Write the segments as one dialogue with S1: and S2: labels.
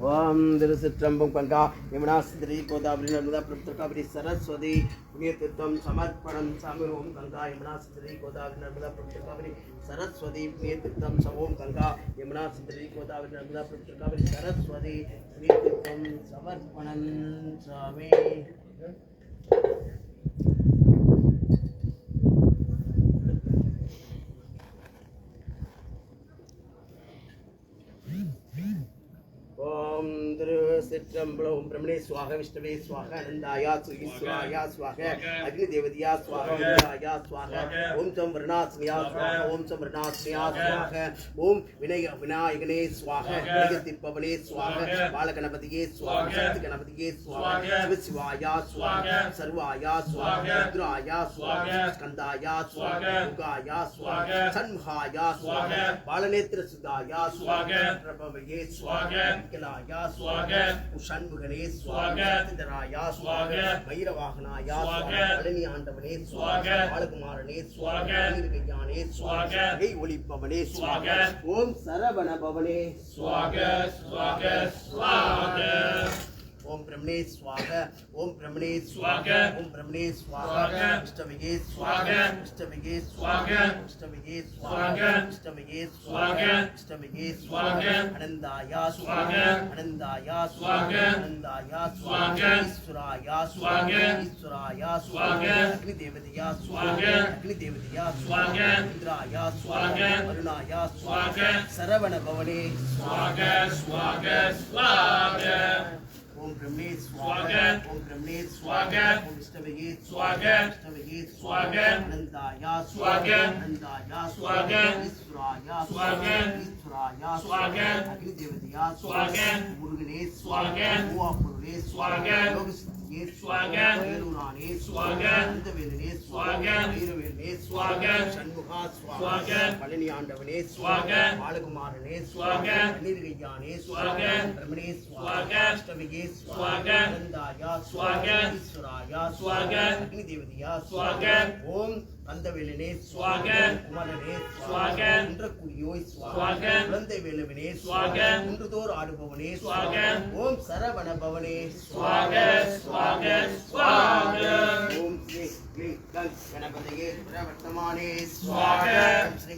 S1: ओम திருச்சிற்றம்பலம் கங்கா யமுனா சிந்திரி கோதாவரி நர்மதா பிரபுத்திரகாவரி சரஸ்வதி புண்ணியதீர்த்தம் சமர்ப்பணம் சாமி. ஓம் கங்கா யமுனா சிந்திரி கோதாவரி நர்மதா பிரபுத்திரகாவரி சரஸ்வதி புண்ணியதீர்த்தம் ஓம் கங்கா யமுனா சிந்திரி கோதாவரி நர்மதா பிரபுத்திரகாவரி சரஸ்வதி புண்ணியதீர்த்தம் சமர்ப்பணம் சாமி. ओम திருச்சிற்றம்பலம். பிரம்மணே ஸ்வாக விஷ்ணவே ஸ்வாக அனந்தாயா சுகீஸ்வராயா ஸ்வாக அக்னி தேவதியா ஸ்வாக இந்திராயா ஸ்வாக ஓம் சம் வர்ணாஸ்மியா ஸ்வாக ஓம் சம் வர்ணாஸ்மியா ஸ்வாக ஓம் விநாயகனே ஸ்வாக விநாயகத்திற்பவனே ஸ்வாக பாலகணபதியே ஸ்வாக சக்தி கணபதியே ஸ்வாக சிவசிவாயா ஸ்வாக சர்வாயா ஸ்வாக ருத்ராயா ஸ்வாக ஸ்கந்தாயா ஸ்வாக முகாயா ஸ்வாக சண்முகாயா ஸ்வாக பாலநேத்திர சுதாயா ஸ்வாக பிரபவயே ஸ்வாக விகலாயா ஸ்வாக உஷண்முகனே ஸ்வாக சிந்தராயா ஸ்வாக வைரவாகனாயா ஸ்வாக பழனி ஆண்டவனே ஸ்வாக பாலகுமாரனே ஸ்வாக நீர்கையானே ஸ்வாக கை ஒளிப்பவனே ஸ்வாக ஓம் சரவண பவனே ஸ்வாக ஸ்வாக ஸ்வாக. ओम ब्रह्मणे स्वाहा ओम ब्रह्मणे स्वाहा ओम ब्रह्मणे स्वाहा विष्णवे स्वाहा विष्णवे स्वाहा विष्णवे स्वाहा विष्णवे स्वाहा विष्णवे स्वाहा आनंदाया स्वाहा आनंदाया स्वाहा आनंदाया स्वाहा ईश्वराया स्वाहा ईश्वराया स्वाहा अग्नि देवतया स्वाहा अग्नि देवतया स्वाहा इंद्राया स्वाहा वरुणाया स्वाहा सरवण भवने स्वाहा स्वाहा स्वाहा. ओम ब्रह्मणे स्वाहा ओम ब्रह्मणे स्वाहा ओम विष्णवे स्वाहा विष्णवे स्वाहा अनंताया स्वाहा अनंताया स्वाहा ईश्वराया स्वाहा ईश्वराया स्वाहा अग्नि देवतया स्वाहा मुरुगने स्वाहा ओपुरुने स्वाहा योगसिद्धे स्वाहा वेरुराने स्वाहा अंतवेदने स्वाहा वीरवेदने स्वाहा षण्मुखा स्वाहा पழனி ஆண்டவனே स्वाहा பாலகுமாரனே स्वाहा நீர்கையானே स्वाहा ब्रह्मणे स्वाहा विष्णवे स्वाहा आनंदाया स्वाहा ईश्वराया स्वाहा अग्नि देवतया स्वाहा ओम கந்தவேலனே स्वाहा குமரனே स्वाहा குன்றக்குடியோய் स्वाहा குழந்தை வேலவனே स्वाहा குன்றுதோர் ஆடுபவனே स्वाहा ஓம் சரவண பவனே स्वाहा स्वाहा स्वाहा. ஓம் ஸ்ரீ கணபதியே பிரவர்த்தமானே स्वाहा ஸ்ரீ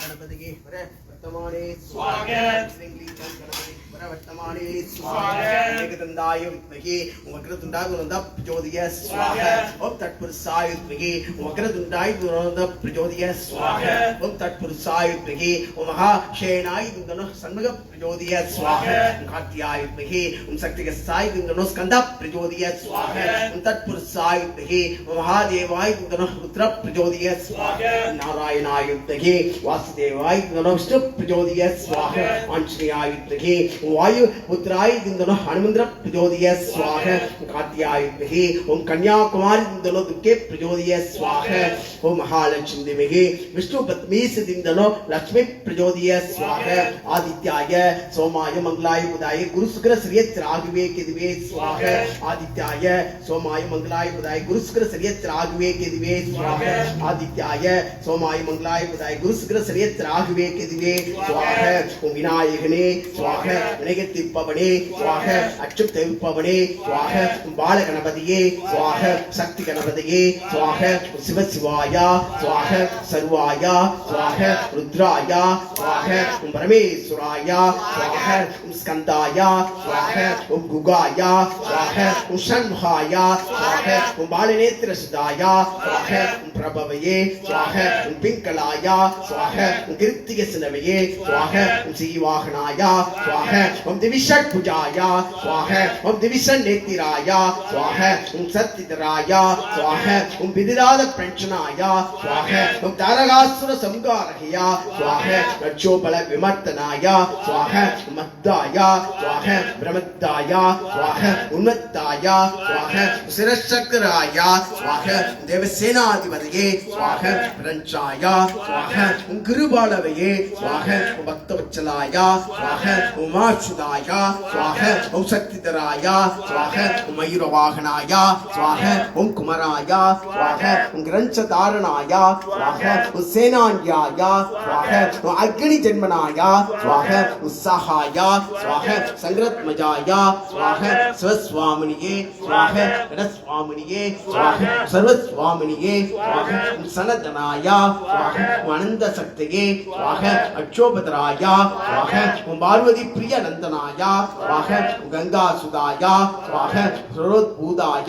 S1: கணபதியே பிரவர்த்தமானே स्वाहा ஸ்ரீ கணபதி பிரவர்த்தமானே स्वाहा ஏகதந்தாயுத்மகி வக்ரதுண்டாய குணந்த பிரஜோதிய स्वाहा ஓம் தத்புருஷாயுத்மகி வக்ரதுண்டாய குணந்த பிரஜோதிய स्वाहा ஓம் தத்புருஷாயுத்மகி ஓம் மகாசேனாய குணந்த சண்முக பிரஜோதிய स्वाहा ஓம் கார்த்தியாயுத்மகி ஓம் சக்திகசாய குணந்த ஸ்கந்த பிரஜோதிய स्वाहा ஓம் தத்புருஷாயுத்மகி ஓம் மகாதேவாய குணந்த ருத்ர பிரஜோதிய स्वाहा நாராயணாயுத்மகி வாசுதேவாய குணந்த விஷ்ணு பிரஜோதிய स्वाहा ஆஞ்சநேயாயுத்மகி वायु पुत्राय दिंदनो हनुमंद्र प्रचोदय स्वाहा कार्त्यायुत्महि ओम कन्याकुमारी दिंदनो दुर्गे प्रचोदय स्वाहा ओम महालक्ष्मी देवी विष्णु पत्नीस दिंदनो लक्ष्मी प्रचोदय स्वाहा आदित्याय सोमाय मंगलाय बुधाय गुरु शुक्र श्रेय राघवे केदिवे स्वाहा आदित्याय सोमाय मंगलाय बुधाय गुरु शुक्र श्रेय राघवे केदिवे स्वाहा आदित्याय सोमाय मंगलाय बुधाय गुरु शुक्र श्रेय राघवे केदिवे स्वाहा ओम विनायकने स्वाहा விநாயகத்திற்பவனே स्वाहा அச்சுதத்திற்பவனே स्वाहा பாலகணபதியே स्वाहा சக்தி கணபதியே स्वाहा சிவசிவாயா स्वाहा சர்வாயா स्वाहा ருத்ராயா स्वाहा பரமேஸ்வராயா स्वाहा ஸ்கந்தாயா स्वाहा குகாயா स्वाहा ஷண்முகாயா स्वाहा பாலநேத்திர சுதாயா स्वाहा பிரபவயே स्वाहा பிங்களாயா स्वाहा கிருத்திகசினவையே स्वाहा சீவாகனாயா स्वाहा ओम दिविषट पूजाया स्वाहा ओम दिविषण नेतिराया स्वाहा ओम सत्यधराया स्वाहा ओम विदिराद प्रंचनाया स्वाहा ओम तारकासुर संगारहया स्वाहा रज्जोबल विमर्तनाया स्वाहा मद्दाया स्वाहा ब्रह्मदाया स्वाहा उन्नताया स्वाहा सिरशक्राया स्वाहा देवसेनाधिपतिये स्वाहा प्रंचाया स्वाहा गुरुबालवये स्वाहा भक्तवत्सलाया स्वाहा उमाशुदाया स्वाहा ओम शक्तिधराया गजाननाय स्वाहा ओम मयूरवाहनाय स्वाहा ओम कुमाराय स्वाहा ओम ग्रंथधारणाय स्वाहा ओम सेनान्याय स्वाहा ओम अग्निजन्मनाय स्वाहा ओम सहाय स्वाहा संग्रत्मजाय स्वाहा स्वस्वामिनिये स्वाहा गणस्वामिनिये स्वाहा सर्वस्वामिनिये स्वाहा ओम सनतनाय स्वाहा ओम अनंत शक्तिये स्वाहा अक्षोभद्राय स्वाहा ओम पार्वती प्रिय नंदनाय स्वाहा ओम गंगा सुदाय स्वाहा सरोद्भूताय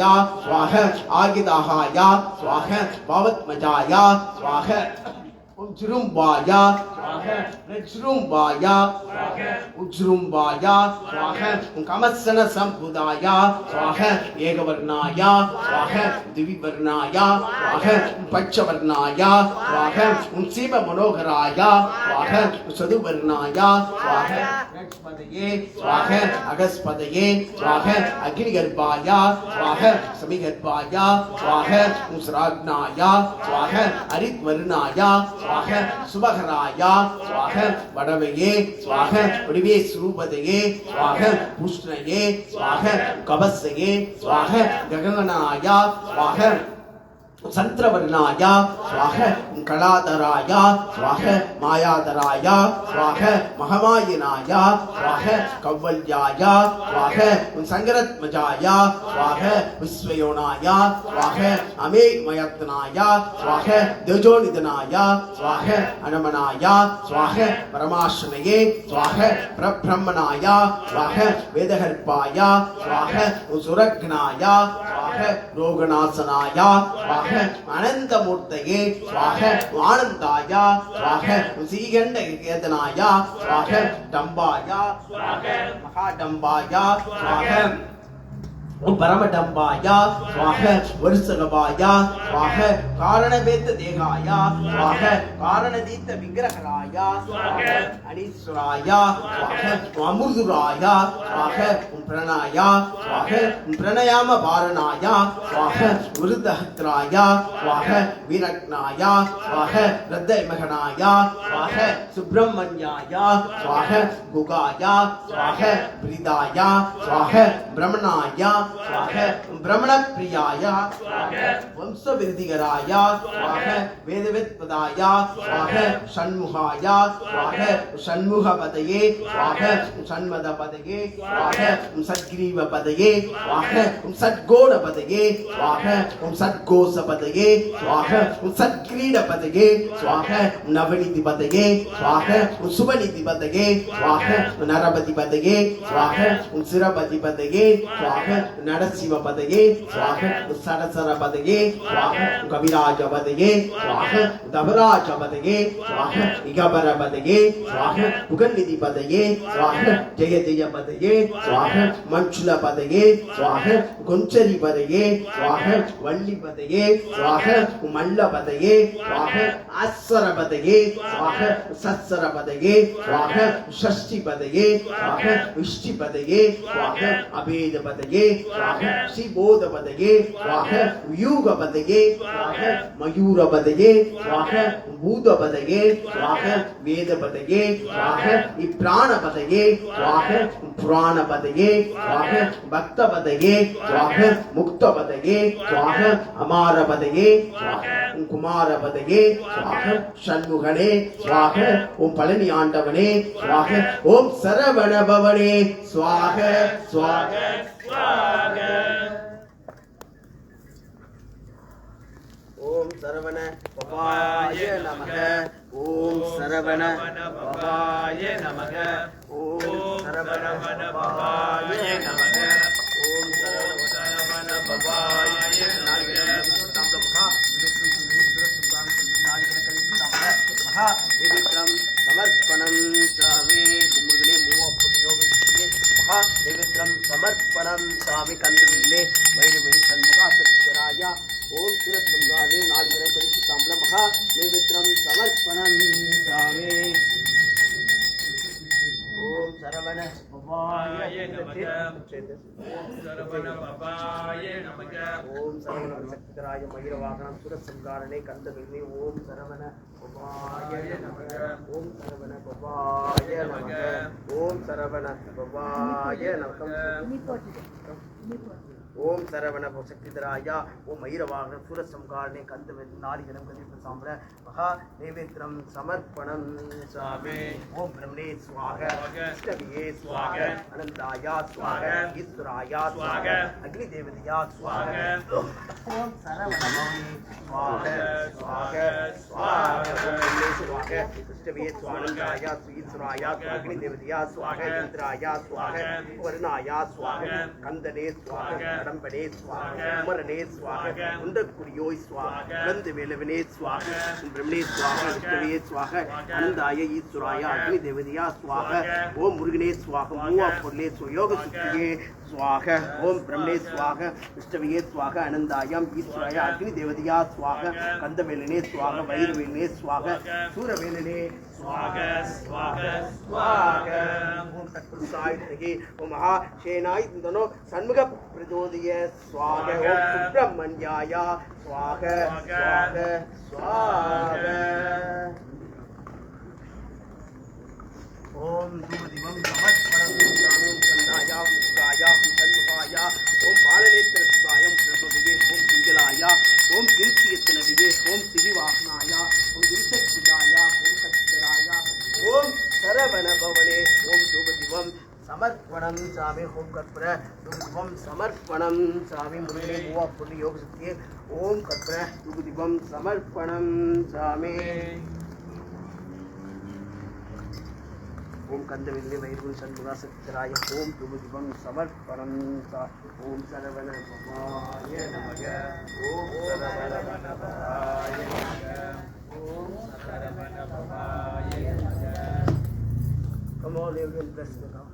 S1: स्वाहा आगिदाहाय स्वाहा भावत्मजाय स्वाहा ओम जुरुम्बाय स्वाहा नजुरुम्बाय स्वाहा उज्रुम्बाय स्वाहा ओम कमसन संपुदाय स्वाहा एकवर्णाय स्वाहा द्विवर्णाय स्वाहा ओम पंचवर्णाय स्वाहा ओम शिव मनोहराय स्वाहा ओम चतुर्वर्णाय स्वाहा लक्ष्मणये स्वाहा अगस्पतये स्वाहा अग्निगर्भाय स्वाहा समिगर्भाय स्वाहा ओम श्राग्नाय स्वाहा हरिद्वर्णाय स्वाहा सुभहराय स्वाहा वडवये स्वाहा वडिवे स्वरूपतये स्वाहा पुष्णये स्वाहा कवसये स्वाहा गगनाय स्वाहा संत्रवर्णाय स्वाहा कलाधराय स्वाहा मायाधराय स्वाहा महामायिनाय स्वाहा कव्वल्याय स्वाहा संगरत्मजाय स्वाहा विश्वयोनाय स्वाहा अमेमयत्नाय स्वाहा तेजोनिधनाय स्वाहा अनमनाय स्वाहा परमाश्रमये स्वाहा परब्रह्मणाय स्वाहा वेदगर्भाय स्वाहा सुरग्नाय स्वाहा रोगनाशनाय स्वाहा अनंतमूर्तये स्वाहा आनंदाय स्वाहा श्रीगंड केतनाय स्वाहा डंबाय स्वाहा महाडंबाय स्वाहा परमडंबाय स्वाहा वर्षगवाय स्वाहा कारणवेद देहाय स्वाहा कारणदीत विग्रहाय स्वाहा अनीश्वराय स्वाहा अमृतुराय स्वाहा प्रणाय स्वाहा प्रणयाम वारणाय स्वाहा वृद्धहत्राय स्वाहा विरग्नाय स्वाहा हृदयमहनाय स्वाहा सुब्रह्मण्याय स्वाहा गुगाय स्वाहा प्रीदाय स्वाहा ब्रह्मणाय स्वाहा ब्रह्मण प्रियाय स्वाहा वंशवृद्धिकराय स्वाहा वेदवेत्पदाय स्वाहा षण्मुखाय स्वाहा षण्मुखपदये स्वाहा षण्मदपदये स्वाहा सद्ग्रीवपदये स्वाहा सद्गोणपदये स्वाहा सद्घोषपदये स्वाहा सद्क्रीडपदये स्वाहा नवनीतिपदये स्वाहा शुभनीतिपदये स्वाहा नरपतिपदये स्वाहा शिरपतिपदये स्वाहा नरसिंहपदये स्वाहा सरसरपदये स्वाहा कविराजपदये स्वाहा धवराजपदये स्वाहा इगबरपदये स्वाहा उगन्निधिपदये स्वाहा जय जयपदये स्वाहा मंचुलपदये स्वाहा गोंचरिपदये स्वाहा वल्लिपदये स्वाहा मल्लपदये स्वाहा आस्वरपदये स्वाहा सत्सरपदये स्वाहा षष्ठिपदये स्वाहा विष्टिपदये स्वाहा अभेदपदये स्वाहा शिवोदपदये स्वाहा व्यूगपदये स्वाहा मयूरपदये स्वाहा भूतपदये स्वाहा वेदपदये स्वाहा प्राणपदये स्वाहा पुराणपदये स्वाहा भक्तपदये स्वाहा मुक्तपदये स्वाहा अमारपदये स्वाहा कुमारपदये स्वाहा षण्मुखने स्वाहा ओम पळनि आण्डवने स्वाहा ओम सरवण भवने स्वाहा स्वाहा स्वाहा ओम सरवण भवाय नमः ओम सरवण भवाय नमः ओम सरवण भवाय नमः ओम सरवण भवाय महादेवित्रं समर्पणं स्वामी कुमुदले मोहपतियोगये महादेवित्रं समर्पणं स्वामी कंदविल्ले वैरवे सन्मुखासत्यराय ओम सुरत्संगाले नागरे परिचि तांबल महादेवित्रं समर्पणं स्वामी ओम सरवण பவாய நமக.
S2: ஓம் சரவண பவாய நமக.
S1: ஓம் சரவண சக்திராய மயிரவாகனம் சுரசங்காரனே கந்தவில்லை. ஓம் சரவண பவாய நமக. ஓம் சரவண பவாய நமக. ஓம் சரவண பவாய நமக. ஓம் சரவண சக்திதராய ஓம் மயிரவாகன சூரசம்காரனே கந்தவெல் நாரிகரம் கதிர்ப்பு சாம்பர மகா நைவேத்திரம் சமர்ப்பணம் சாமே. ஓம் பிரம்மணே ஸ்வாக விஷ்ணவியே ஸ்வாக அனந்தாயா ஸ்வாக ஈஸ்வராயா ஸ்வாக அக்னி தேவதையா ஸ்வாக. ஓம் சரவண ஸ்வாக ஸ்வாக ஸ்வாக ஸ்வாக விஷ்ணவியே ஸ்வானந்தாயா ஈஸ்வராயா அக்னி தேவதையா ஸ்வாக இந்திராயா ஸ்வாக வருணாயா ஸ்வாக கந்தனே ஸ்வாக கடம்பனே ஸ்வாக குமரனே ஸ்வாக குண்டக்குடியோய் ஸ்வாக குழந்தை வேலவனே ஸ்வாக பிரம்மனே ஸ்வாக விஷ்ணவே ஸ்வாக அனந்தாய ஈஸ்வராய அக்னி தேவதையா ஸ்வாக. ஓம் முருகனே ஸ்வாக மூவா பொருளே யோக சுத்தியே ஸ்வாக. ஓம் பிரம்மனே ஸ்வாக விஷ்ணவே ஸ்வாக அனந்தாயம் ஈஸ்வராய அக்னி தேவதையா ஸ்வாக கந்தவேலனே ஸ்வாக வைரவேலனே ஸ்வாக சூரவேலனே ஸ்வாக ஸ்வாக ஸ்வாக. ஓம் தத்புருஷாய தகே ஓம் மகா சேனாய் தனோ சண்முக பிரதோதிய ஸ்வாக. ஓம் சுப்ரமண்யாய ஸ்வாக ஸ்வாக ஸ்வாக. ஓம் தூதிவம் சமர்ப்பணம் சாமியம் சந்தாயா உத்ராயா சண்முகாய. ஓம் பாலநேத்திரஸ்வாயம் பிரபவியே. ஓம் பிங்களாய. ஓம் கீர்த்தியத்தனவியே. ஓம் சிறிவாகனாய. ஓம் கிரிசத்புஜாய. ஓம் கச்சராய. ஓம் சரவண பவனே. ஓம் தூபதிவம் சமர்ப்பணம் சாமி. ஓம் கற்பூர தூபதிவம் சமர்ப்பணம் சாமி. முருகனே மூவா பொருள் யோக சக்தியே. ஓம் கற்பூர தூபதிவம் சமர்ப்பணம் சாமி. ஓம் கந்தவில்லை வைகுல் சண்முகா சக்திராய. ஓம் தூபதிவம் சமர்ப்பணம் சா. ஓம் சரவண பவாய நமக. ஓம் சரவண பவாய நமக. ஓம் சரவண பவாய நமக. Come on, everyone, bless the Lord.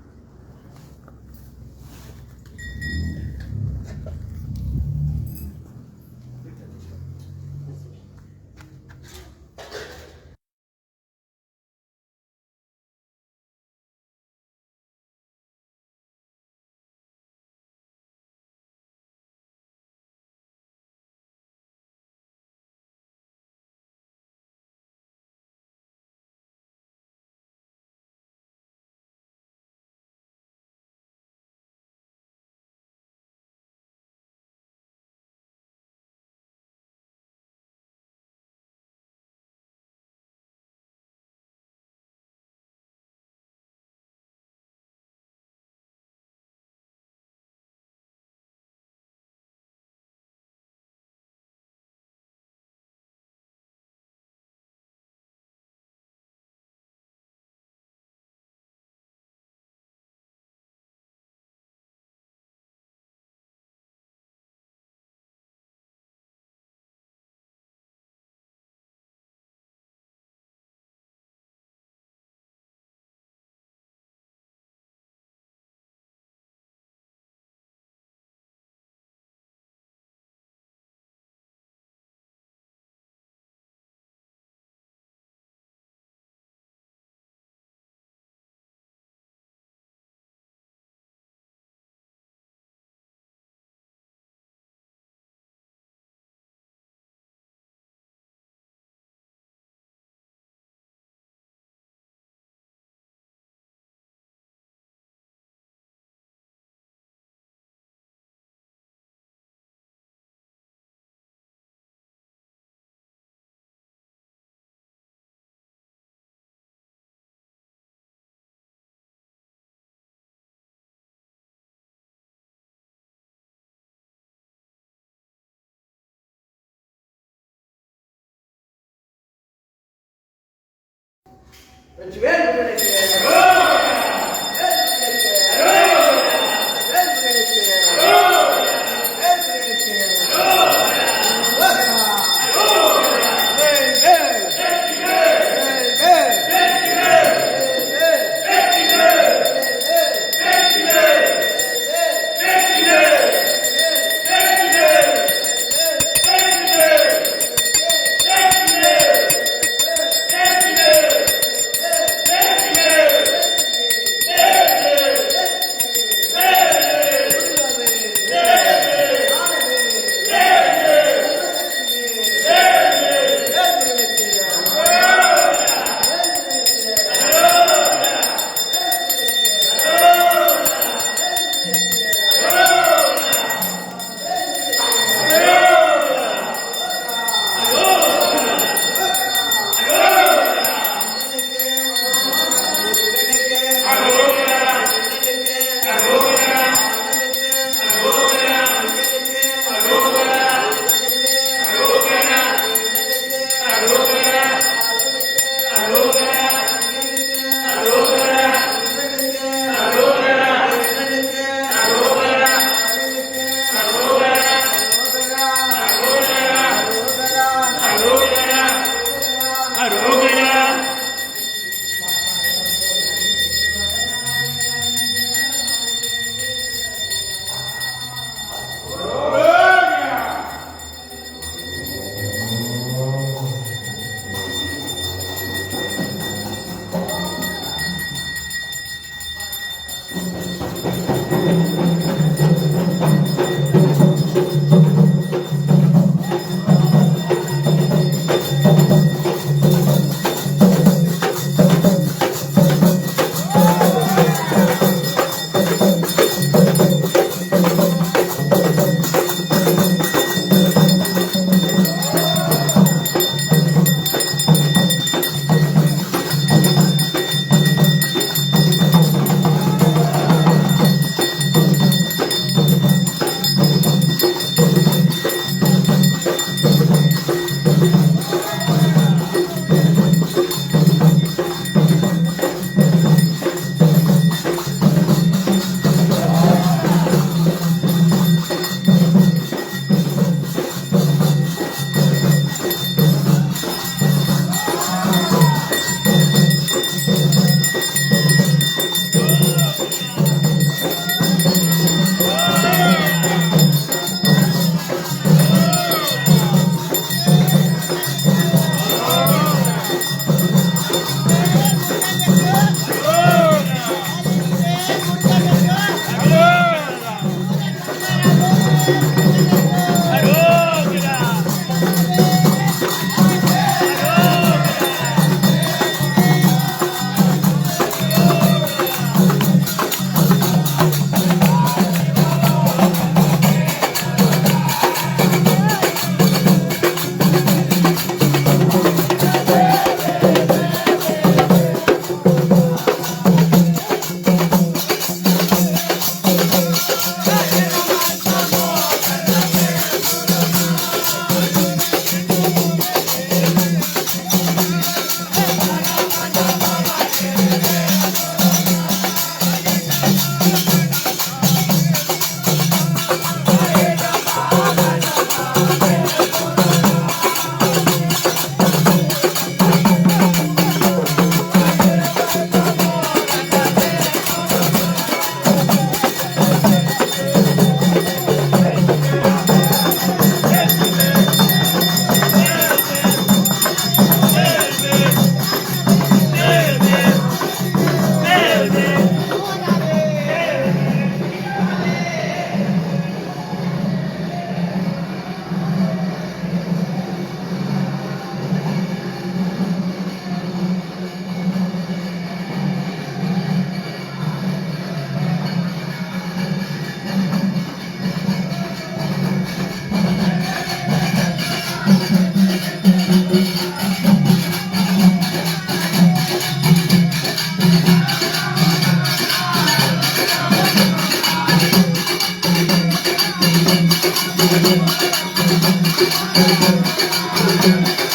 S1: Thank you.